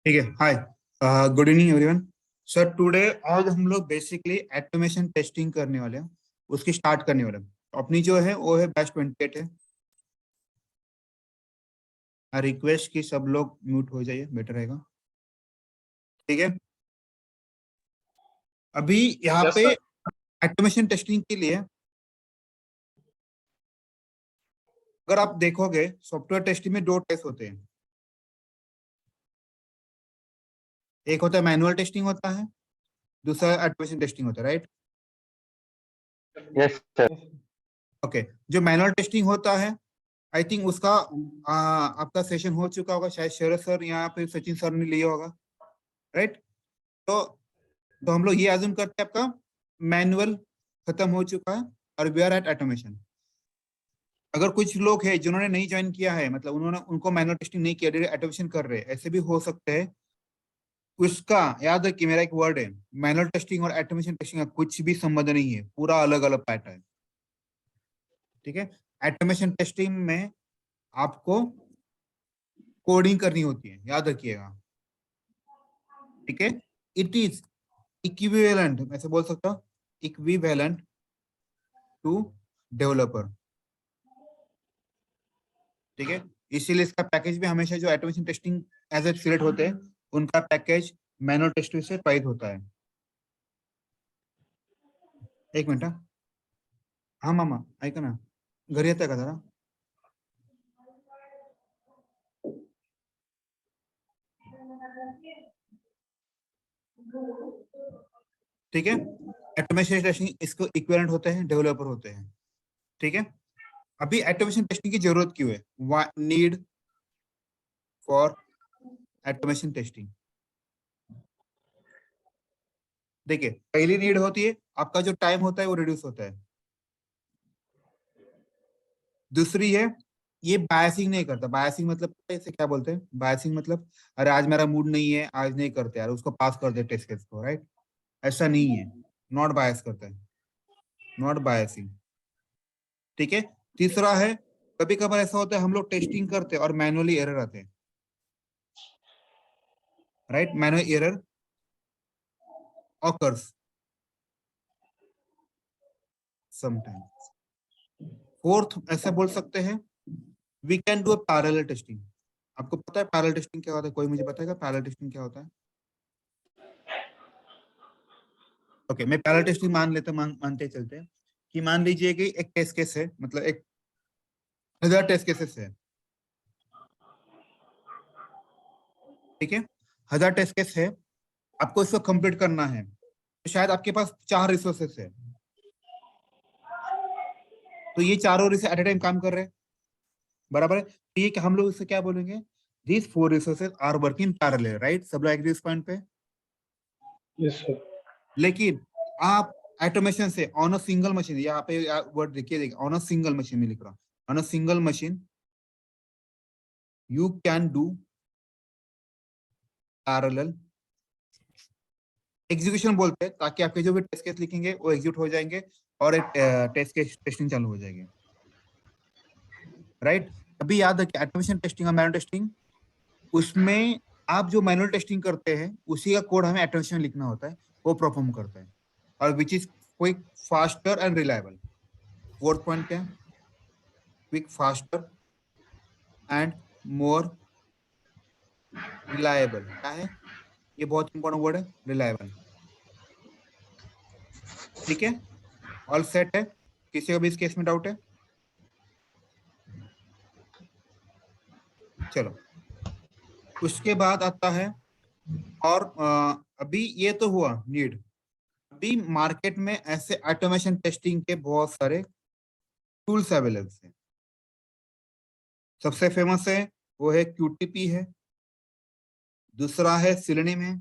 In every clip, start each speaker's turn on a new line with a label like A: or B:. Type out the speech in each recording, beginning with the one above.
A: ठीक है। Hi, good evening everyone. Sir today आज हम लोग बेसिकली ऑटोमेशन टेस्टिंग करने वाले हैं, उसकी स्टार्ट करने वाले हैं। अपनी जो है वो है बैच 28 है। रिक्वेस्ट कि सब लोग म्यूट हो जाइए, बेटर रहेगा। ठीक है। अभी यहाँ
B: Yes,
A: पे
B: sir.
A: ऑटोमेशन टेस्टिंग के लिए अगर आप देखोगे सॉफ्टवेयर टेस्टिंग में दो टेस्ट होते हैं। एक होता है मैनुअल टेस्टिंग होता है, दूसरा ऑटोमेशन टेस्टिंग होता है, राइट?
B: Yes, sir.
A: ओके। जो मैनुअल टेस्टिंग होता है, आई थिंक उसका आपका सेशन हो चुका होगा, शायद शरद सर यहाँ पे सचिन सर ने लिया होगा, राइट? तो हम लोग ये अज्यूम करते हैं आपका मैनुअल खत्म हो चुका है और वी आर एट ऑटोमेशन। अगर कुछ लोग हैं जिन्होंने नहीं ज्वाइन किया है, मतलब उनको मैनुअल टेस्टिंग नहीं किया, डायरेक्ट ऑटोमेशन कर रहे हैं, ऐसे भी हो सकते हैं। उसका याद रखिए, मेरा एक वर्ड है, मैनुअल टेस्टिंग और ऑटोमेशन टेस्टिंग का कुछ भी संबंध नहीं है, पूरा अलग अलग पैटर्न है। ठीक है। ऑटोमेशन टेस्टिंग में आपको कोडिंग करनी होती है, याद रखिएगा। ठीक है। इट इज इक्विवेलेंट, मैं ऐसे बोल सकता हूँ, इक्विवेलेंट टू डेवलपर। ठीक है। इसीलिए इसका पैकेज भी हमेशा जो automation testing as a select होते हैं, उनका पैकेज मैनुअल टेस्टिंग से प्राइस होता है। एक मिनट। हाँ मामा, ऐका ना, घरी येतं का जरा? ठीक है। ऑटोमेशन टेस्टिंग इसको इक्विवेलेंट होते हैं, डेवलपर होते हैं। ठीक है। अभी ऑटोमेशन टेस्टिंग की जरूरत क्यों है? Need for automation testing. देखिए, पहली नीड होती है आपका जो टाइम होता है वो रिड्यूस होता है। दूसरी है, ये बायसिंग नहीं करता। बायसिंग मतलब इसे क्या बोलते हैं? बायसिंग मतलब, अरे आज मेरा मूड नहीं है, आज नहीं करते यार, उसको पास कर दे टेस्ट केस को, राइट? ऐसा नहीं है, नॉट बायस करता है, नॉट बायसिंग। ठीक है। तीसरा है, कभी कभार ऐसा होता है हम लोग टेस्टिंग करते हैं और मैनुअली एरर आते हैं, right? Manual error occurs sometimes. Fourth ऐसा बोल सकते हैं, we can do a parallel testing. आपको पता है पैरेलल टेस्टिंग क्या होता है? कोई मुझे बताएगा पैरेलल टेस्टिंग क्या होता है? ओके, मैं पैरेलल टेस्टिंग मान लेते मानते चलते हैं कि मान लीजिए कि एक टेस्ट केस है, मतलब एक 1000 टेस्ट केसेस है। ठीक है। 1000 टेस्ट केस है, आपको इसको कंप्लीट करना है, तो शायद आपके पास 4 रिसोर्सेस है, तो ये चारों रिसोर्स एट ए टाइम काम कर रहे हैं, बराबर है? तो ये हम लोग इससे क्या बोलेंगे? These 4 resources are working parallel, right? सब लोग एग्री इस पॉइंट पे?
B: Yes, sir.
A: लेकिन आप ऑटोमेशन से ऑन अ सिंगल मशीन, यहाँ पे वर्ड देखिए, ऑन अ सिंगल मशीन में लिख रहा हूँ, on a single machine you can do parallel execution बोलते हैं, ताकि आपके जो भी टेस्ट केस लिखेंगे वो एग्जीक्यूट हो जाएंगे और एक टेस्ट केस टेस्टिंग चालू हो जाएगी, राइट? अभी याद रखिए, ऑटोमेशन टेस्टिंग और मैनुअल टेस्टिंग, उसमें आप जो मैनुअल टेस्टिंग करते हैं उसी का कोड हमें ऑटोमेशन में लिखना होता है, वो परफॉर्म करता है, और which is quick, faster and reliable. Fourth point क्या है? Quick, faster and more reliable. क्या है ये? बहुत इंपॉर्टेंट वर्ड है, रिलायबल। ठीक है। ऑल सेट है? किसी को भी इस केस में डाउट है? चलो, उसके बाद आता है, और अभी ये तो हुआ नीड। अभी मार्केट में ऐसे ऑटोमेशन टेस्टिंग के बहुत सारे टूल्स अवेलेबल हैं। सबसे फेमस है वो है क्यूटीपी है, दूसरा है सिलेनियम है।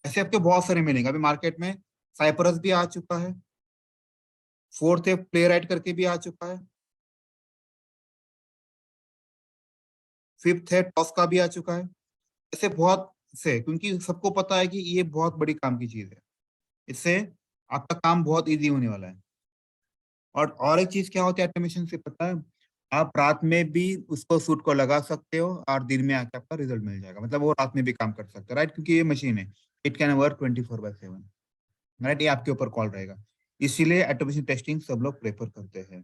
A: ऐसे आपके बहुत सारे मिलेंगे अभी मार्केट में। साइप्रस भी आ चुका है, फोर्थ है प्लेराइट करके भी आ चुका है, फिफ्थ है टॉस्का भी आ चुका है। ऐसे बहुत से, क्योंकि सबको पता है कि ये बहुत बड़ी काम की चीज है, इससे आपका काम बहुत इजी होने वाला है। और एक चीज क्या होती है ऑटोमेशन से, पता है? आप रात में भी उसको सूट को लगा सकते हो और दिन में आके आपका रिजल्ट मिल जाएगा, मतलब वो रात में भी काम कर सकता है, राइट, क्योंकि ये मशीन है, इट कैन वर्क 24/7, राइट, ये आपके ऊपर कॉल रहेगा। इसीलिए ऑटोमेशन टेस्टिंग सब लोग प्रेफर करते हैं।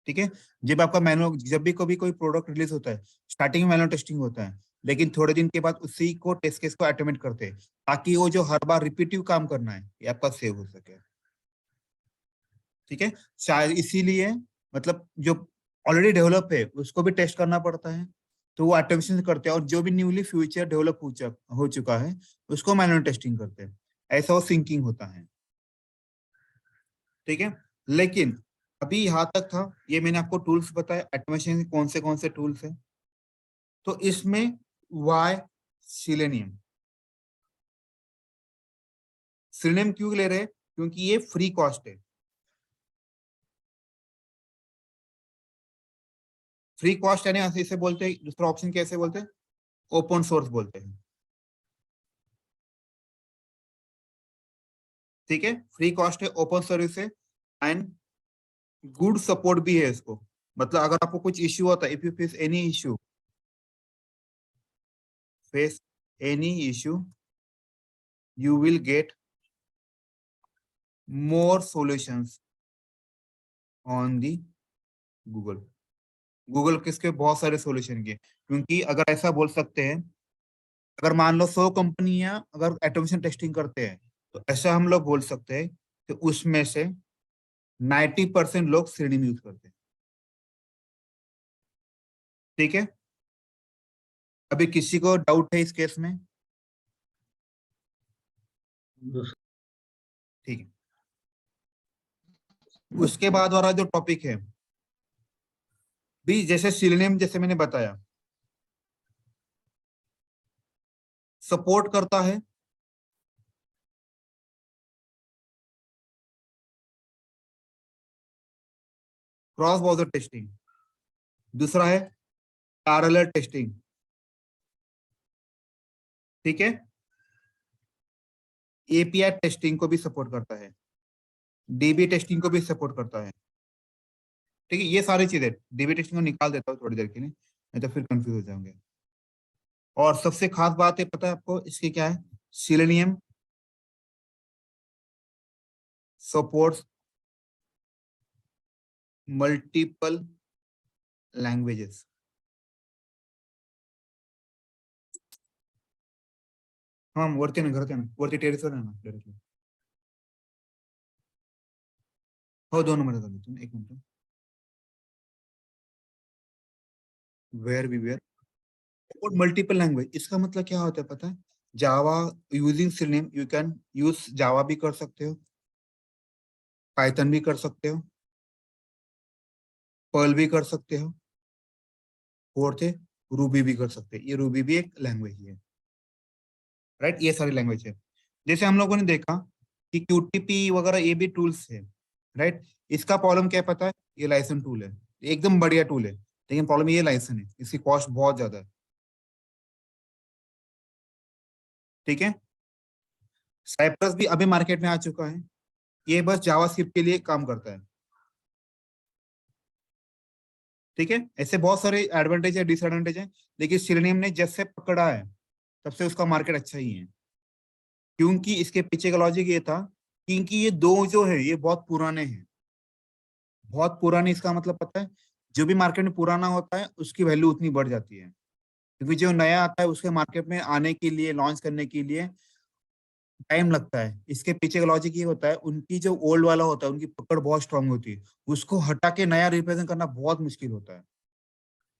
A: ठीक है, जब आपका मैनुअल, जब भी कभी कोई प्रोडक्ट रिलीज होता है, स्टार्टिंग में मैनुअल टेस्टिंग होता है, लेकिन थोड़े दिन के बाद उसी को टेस्ट केस को ऑटोमेट करते हैं, ताकि वो जो हर बार रिपीटिव काम करना है ये आपका सेव हो सके। ठीक है, शायद इसीलिए, मतलब जो ऑलरेडी डेवलप है उसको भी टेस्ट करना पड़ता है, तो वो ऑटोमेशन करते हैं, और जो भी न्यूली फ्यूचर डेवलप हो चुका है उसको मैनुअल टेस्टिंग करते हैं, ऐसा वो सिंकिंग होता है। ठीक है, लेकिन अभी यहाँ तक था, ये मैंने आपको टूल्स बताए ऑटोमेशन के, कौन से टूल्स है। तो इसमें वाई सिलेनियम, सिलेनियम क्यों ले रहे हैं, क्योंकि ये फ्री कॉस्ट है। फ्री कॉस्ट यानी ऐसे इसे बोलते हैं, दूसरा ऑप्शन कैसे बोलते हैं, ओपन सोर्स बोलते हैं। ठीक है, फ्री कॉस्ट है, ओपन सर्विस है, एंड गुड सपोर्ट भी है इसको। मतलब अगर आपको कुछ इश्यू होता है, if you face any issue, you will get more solutions on the Google। Google किसके बहुत सारे सॉल्यूशन के, क्योंकि अगर ऐसा बोल सकते हैं, अगर मान लो 100 कंपनियां अगर ऑटोमेशन टेस्टिंग करते हैं, तो ऐसा हम लोग बोल सकते हैं कि उसमें से 90% लोग Selenium यूज करते हैं। ठीक है, अभी किसी को डाउट है इस केस में? ठीक है, उसके बाद वाला जो टॉपिक है भी, जैसे Selenium, जैसे मैंने बताया, सपोर्ट करता है क्रॉस ब्राउजर टेस्टिंग, दूसरा है पैरेलल टेस्टिंग। ठीक है, एपीआई टेस्टिंग को भी सपोर्ट करता है, डीबी टेस्टिंग को भी सपोर्ट करता है। ठीक है, ये सारी चीजें, डीबी टेस्टिंग को निकाल देता हूँ थोड़ी देर के लिए, नहीं तो फिर कंफ्यूज हो जाओगे। और सबसे खास बात है, पता है आपको इसकी क्या है, सिलेनियम सपोर्ट्स मल्टीपल लैंग्वेजेस। हाँ, वरती ना, घरात आहे ना, वरती टेरेसवर आहे ना डायरेक्टली। हो, 2 नंबर झाले तुम्ही, एक minute. Where we where support multiple language, इसका मतलब क्या होता है पता है, Java, using Selenium you can use Java भी कर सकते हो, पाइथन भी कर सकते हो, पर्ल भी कर सकते हो, फोर्थ है रूबी भी कर सकते हैं, ये रूबी भी एक लैंग्वेज है, राइट, ये सारी लैंग्वेज है। जैसे हम लोगों ने देखा कि क्यूटीपी वगैरह ये भी टूल्स है, राइट। इसका प्रॉब्लम क्या है पता है, ये लाइसेंस टूल है, एकदम बढ़िया टूल है, लेकिन प्रॉब्लम ये लाइसेंस है, इसकी कॉस्ट बहुत ज्यादा है। ठीक है, साइप्रस भी अभी मार्केट में आ चुका है, ये बस जावास्क्रिप्ट के लिए काम करता है। ठीक है, ऐसे बहुत सारे एडवांटेज है, डिसएडवांटेज है, लेकिन सिलेनियम ने जब से पकड़ा है तब से उसका मार्केट अच्छा ही है, क्योंकि इसके पीछे का लॉजिक ये था, क्योंकि ये दो जो है ये बहुत पुराने हैं, बहुत पुराने, इसका मतलब पता है, जो भी मार्केट में पुराना होता है उसकी वैल्यू उतनी बढ़ जाती है, क्योंकि जो नया आता है उसके मार्केट में आने के लिए, लॉन्च करने के लिए टाइम लगता है। इसके पीछे का लॉजिक ये होता है, उनकी जो ओल्ड वाला होता है उनकी पकड़ बहुत स्ट्रांग होती है, उसको हटा के नया रिप्रेजेंट करना बहुत मुश्किल होता है।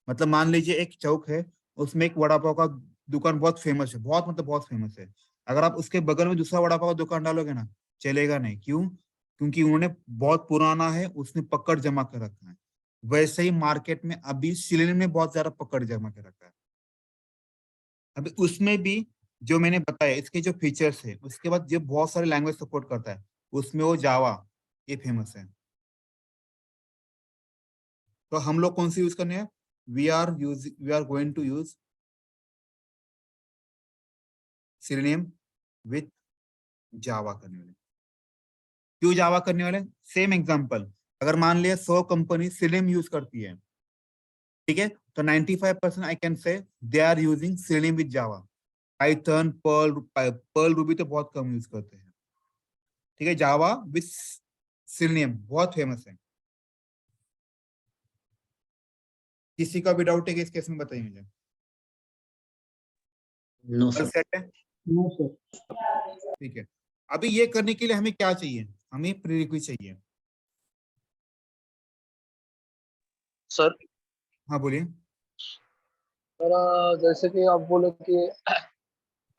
A: मतलब मान लीजिए एक चौक है, उसमें एक वड़ा पाव का दुकान बहुत फेमस है, बहुत मतलब बहुत फेमस है, अगर आप उसके बगल में दूसरा वड़ा पाव का दुकान डालोगे ना, चलेगा नहीं, क्यों, क्योंकि उन्होंने बहुत पुराना है, उसने पकड़ जमा कर रखा है। वैसे ही मार्केट में अभी सिलेंडर में बहुत ज्यादा पकड़ जमा कर रखा है। अभी उसमें भी जो मैंने बताया इसके जो फीचर्स है, उसके बाद जो बहुत सारे लैंग्वेज सपोर्ट करता है, उसमें वो जावा ये फेमस है। तो हम लोग कौन सी यूज करने हैं, we are going to use Selenium with Java करने वाले। क्यों जावा करने वाले, सेम एग्जांपल, अगर मान लिया 100 कंपनी सिलेनियम यूज करती है, ठीक है, तो 95% I can say they are using Selenium with Java. Python, Perl Ruby तो बहुत कम यूज करते हैं। ठीक है, जावा विद सेलेनियम बहुत फेमस है। किसी का भी डाउट है कि इस केस में बताइए मुझे।
C: No sir.
A: सेट है,
B: नो सर।
A: ठीक है। अभी ये करने के लिए हमें क्या चाहिए, हमें प्रीरिक्विजिट चाहिए।
D: सर
A: हाँ बोलिए।
D: जैसे कि आप बोले कि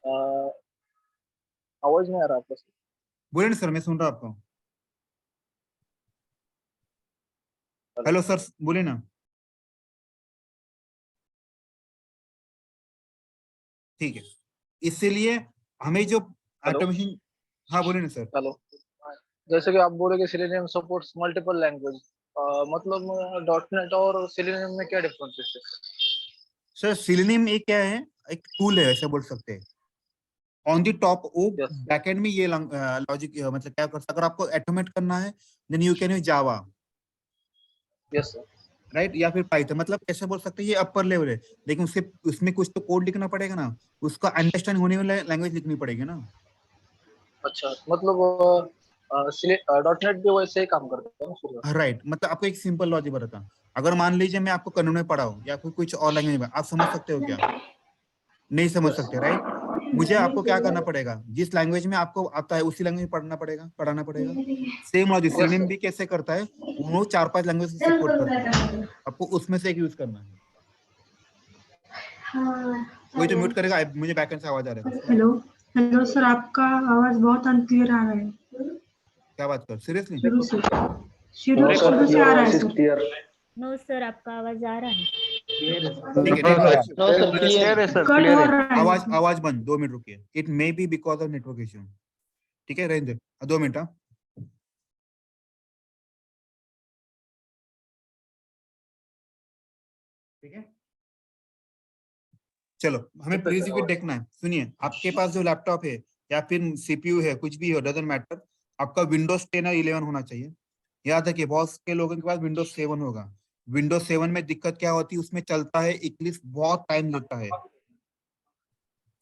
D: अ, आवाज नहीं आ रहा आपका सर।
A: बोलिए ना सर, मैं सुन रहा हूँ आपको। हेलो सर, बोलिए ना। ठीक है, इसीलिए हमें जो
D: हेलो
A: ऑटोमेशन, हाँ बोलिए ना सर।
D: हेलो जैसे कि आप बोले कि सिलेनियम सपोर्ट्स मल्टीपल लैंग्वेज, मतलब डॉट नेट और सिलेनियम में क्या डिफरेंस है?
A: सर सेलेनियम एक क्या है, एक टूल है ऐसा बोल सकते हैं। ऑन दी टॉप वो
D: यस
A: बैकएंड में ये लॉजिक मतलब क्या कर सकते, अगर आपको ऑटोमेट करना है then you can use Java,
D: yes sir.
A: Right, या फिर पाइथन। मतलब कैसे बोल सकते हैं, ये अपर लेवल है, लेकिन उससे उसमें कुछ तो कोड लिखना पड़ेगा ना, उसका अंडरस्टैंड होने वाला लैंग्वेज लिखनी पड़ेगी ना।
D: अच्छा, मतलब डॉट नेट भी वैसे ही काम करता है ना सर?
A: राइट, मतलब आपको एक सिंपल लॉजिक बताता हूँ। अगर मान लीजिए मैं आपको कन्नड़ में पढ़ाऊँ या फिर कुछ और लैंग्वेज में, आप समझ सकते हो क्या? नहीं समझ
D: यस
A: सकते, राइट। मुझे आपको क्या करना पड़ेगा, जिस लैंग्वेज में आपको आता है उसी लैंग्वेज में पढ़ाना पड़ेगा। Same logic
D: yes
A: selenium
D: sir.
A: भी कैसे करता है, वो 4-5 लैंग्वेज से सपोर्ट करता है, आपको उसमें से एक यूज करना है। कोई तो म्यूट करेगा, मुझे बैकएंड से आवाज आ रहा है कुछ।
E: हेलो हेलो सर, आपका आवाज बहुत अनक्लियर आ रहा है।
A: क्या बात कर, सीरियसली?
E: शुरू से
B: नो सर,
E: शुरू से
B: योर
E: आ रहा है
B: voice is
E: sir.
B: Clear.
F: No sir, आपका आवाज आ रहा है।
A: ठीक है, नहीं,
D: नो सर, क्लियर है सर,
E: कट
D: क्लियर
E: हो
D: है।
E: रहा है।
A: आवाज आवाज बंद, 2 मिनट रुकिए। It may be because of network issue. ठीक है, रहने दे 2 मिनट। हाँ ठीक है, चलो हमें
D: ठीक है सर।
A: प्रीरिक्विजिट देखना है। सुनिए, आपके पास जो लैपटॉप है या फिर सीपीयू है, कुछ भी हो, डजंट मैटर, आपका विंडोज 10 और 11 होना चाहिए। याद रखिए, बहुत के लोगों के पास विंडोज 7 होगा। विंडोज 7 में दिक्कत क्या होती है, उसमें चलता है इक्लिप्स, बहुत टाइम लेता है।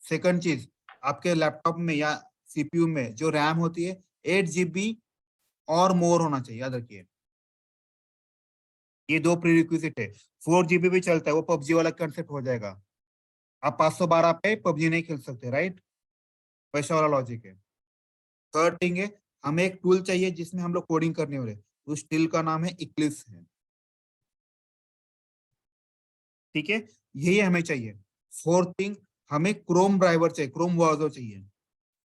A: सेकंड चीज, आपके लैपटॉप में या सीपीयू में जो रैम होती है 8 GB और मोर होना चाहिए, याद रखिए। ये 2 प्रीरिक्विजिट है। 4 GB भी चलता है, वो पबजी वाला कंसेप्ट हो जाएगा। आप 512 पे पबजी नहीं खेल सकते, राइट, वैसा वाला लॉजिक है। थर्ड थिंग है, हमें एक टूल चाहिए जिसमें हम लोग कोडिंग करने वाले, उस टूल का नाम है इक्लिप्स है। ठीक है, यही हमें चाहिए। फोर्थ थिंग, हमें क्रोम ड्राइवर चाहिए, क्रोम ब्राउजर चाहिए,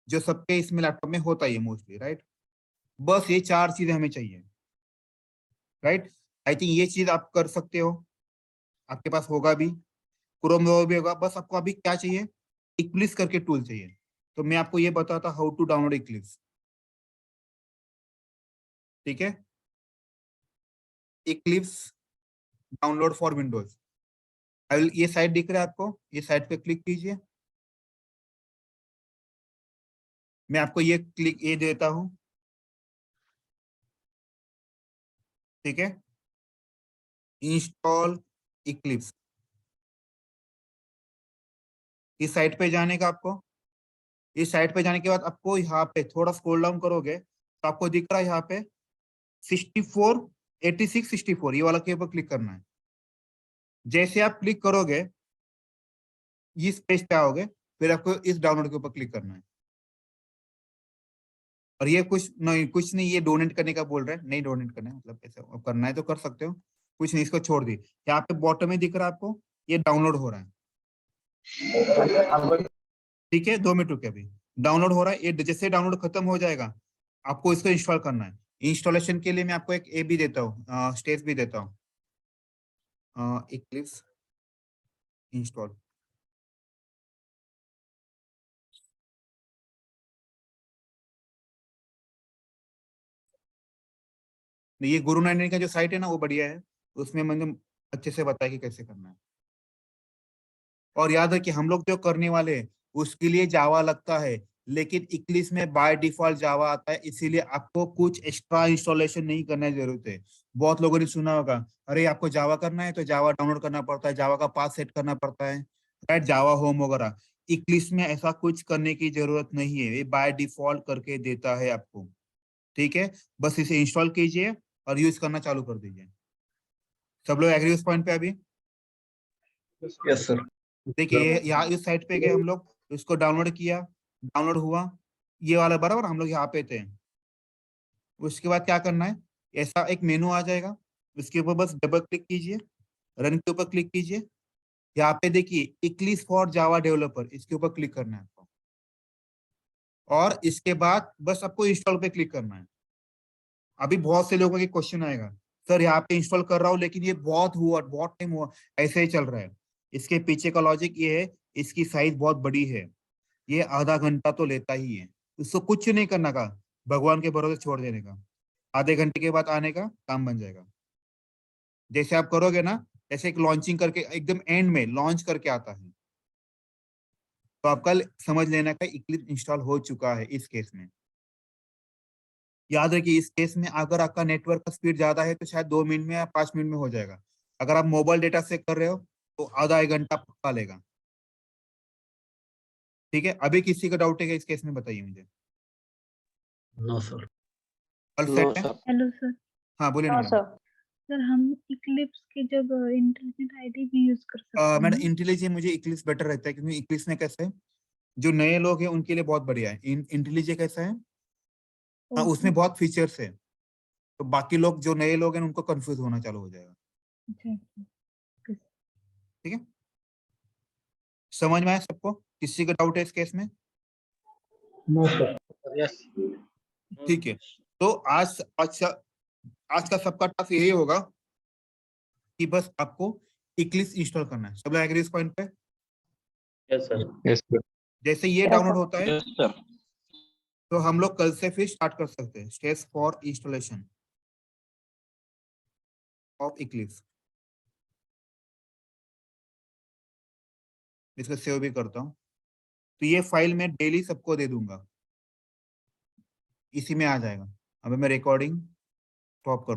A: जो सबके इसमें लैपटॉप में होता ही है मोस्टली, राइट। बस ये 4 चीजें हमें चाहिए, राइट। आई थिंक ये चीज आप कर सकते हो, आपके पास होगा भी, क्रोम ब्राउजर भी होगा। बस आपको अभी क्या चाहिए, इक्लिप्स करके टूल चाहिए। तो मैं आपको ये बताता हाउ टू डाउनलोड इक्लिप्स। ठीक है, इक्लिप्स डाउनलोड फॉर विंडोज। ये साइट दिख रहा है आपको, ये साइट पे क्लिक कीजिए। मैं आपको ये देता हूं, ठीक है, इंस्टॉल इक्लिप्स। इस साइट पे जाने का आपको, इस साइट पे जाने के बाद आपको यहाँ पे थोड़ा स्क्रॉल डाउन करोगे तो आपको दिख रहा है यहाँ पे 64 86 64, ये वाला के ऊपर क्लिक करना है। जैसे आप क्लिक करोगे इस पेज पे आओगे, फिर आपको इस डाउनलोड के ऊपर क्लिक करना है। और ये कुछ नहीं, ये डोनेट करने का बोल रहा है, नहीं डोनेट करना है, मतलब ऐसा करना है तो कर सकते हो, कुछ नहीं, इसको छोड़ दी। यहाँ पे बॉटम में दिख रहा है आपको, ये डाउनलोड हो रहा है। ठीक है, 2 मिनट रुके, अभी डाउनलोड हो रहा है। ये जैसे डाउनलोड खत्म हो जाएगा, आपको इसको इंस्टॉल करना है। इंस्टॉलेशन के लिए मैं आपको एक ए भी देता हूँ, स्टेज भी देता हूँ, इक्लिप्स इंस्टॉल। ये गुरु नानक का जो साइट है ना, वो बढ़िया है, उसमें मैंने अच्छे से बताया कि कैसे करना है। और याद है कि हम लोग जो करने वाले हैं उसके लिए जावा लगता है, लेकिन इक्लिप्स में बाय डिफॉल्ट जावा आता है, इसीलिए आपको कुछ एक्स्ट्रा इंस्टॉलेशन नहीं करने की जरूरत है। बहुत लोगों ने सुना होगा, अरे आपको जावा करना है तो जावा डाउनलोड करना पड़ता है, जावा का पाथ सेट करना पड़ता है, राइट, जावा होम वगैरह। इक्लिप्स में ऐसा कुछ करने की जरूरत नहीं है, ये बाय डिफॉल्ट करके देता है आपको। ठीक है, बस इसे इंस्टॉल कीजिए और यूज करना चालू कर दीजिए। सब लोग एग्री उस पॉइंट पे अभी?
B: Yes sir.
A: देखिए यहाँ इस साइट पे गए हम लोग, इसको डाउनलोड किया, डाउनलोड हुआ, ये वाला बराबर, हम लोग यहाँ पे थे। उसके बाद क्या करना है, ऐसा एक मेनू आ जाएगा, उसके ऊपर बस डबल क्लिक कीजिए, रन के ऊपर क्लिक कीजिए, यहाँ पे देखिए इक्लिप्स फॉर जावा डेवलपर, इसके ऊपर क्लिक करना है आपको, और इसके बाद बस आपको इंस्टॉल पे क्लिक करना है। अभी बहुत से लोगों के क्वेश्चन आएगा, सर यहाँ पे इंस्टॉल कर रहा हूँ लेकिन ये बहुत टाइम हुआ, ऐसे ही चल रहा है। इसके पीछे का लॉजिक ये है, इसकी साइज बहुत बड़ी है, ये आधा घंटा तो लेता ही है। उसको कुछ नहीं करना का, भगवान के भरोसे छोड़ देने का, आधे घंटे के बाद आने का काम बन जाएगा। जैसे आप करोगे ना, जैसे एक लॉन्चिंग करके एकदम एंड में लॉन्च करके आता है, तो आप कल समझ लेना का इक्लिप्स इंस्टॉल हो चुका है। इस केस में याद रखिए, इस केस में अगर आपका नेटवर्क का स्पीड ज्यादा है तो शायद 2 मिनट में या 5 मिनट में हो जाएगा। अगर आप मोबाइल डेटा से कर रहे हो तो आधा एक घंटा पक्का लेगा। ठीक है, अभी किसी का डाउट है क्या इस केस में, बताइए मुझे।
B: No sir.
A: All
C: no
A: set है?
C: सर।
F: Hello sir.
A: हाँ बोलिए ना
C: हाँ
A: मैडम।
C: सर।
F: सर हम इक्लिप्स की जगह इंटेलिजेंट आईडी भी यूज कर सकते हैं
A: मैडम
F: ना?
A: इंटेलिजेंट मुझे इक्लिप्स बेटर रहता है, क्योंकि इक्लिप्स में कैसे है, जो नए लोग हैं उनके लिए बहुत बढ़िया है। इंटेलिजेंट कैसा है, हाँ
F: ओके,
A: उसमें बहुत फीचर्स है, तो बाकी लोग जो नए लोग हैं उनको कंफ्यूज होना चालू हो जाएगा।
F: अच्छा अच्छा।
A: ठीक है, समझ में आया सबको? किसी का डाउट है इस केस में?
B: No sir.
D: यस।
A: ठीक है, तो आज का सबका टास्क यही होगा कि बस आपको इक्लिप्स इंस्टॉल करना है। सब लोग एग्री इस पॉइंट पे?
C: Yes sir.
B: Yes sir.
A: जैसे ये
C: Yes,
A: डाउनलोड
C: sir.
A: होता है
C: यस सर।
A: तो हम लोग कल से फिर स्टार्ट कर सकते हैं steps for installation of Eclipse. इसको सेव भी करता हूँ, तो ये फाइल मैं डेली सबको दे दूंगा, इसी में आ जाएगा। अभी मैं रिकॉर्डिंग स्टॉप कर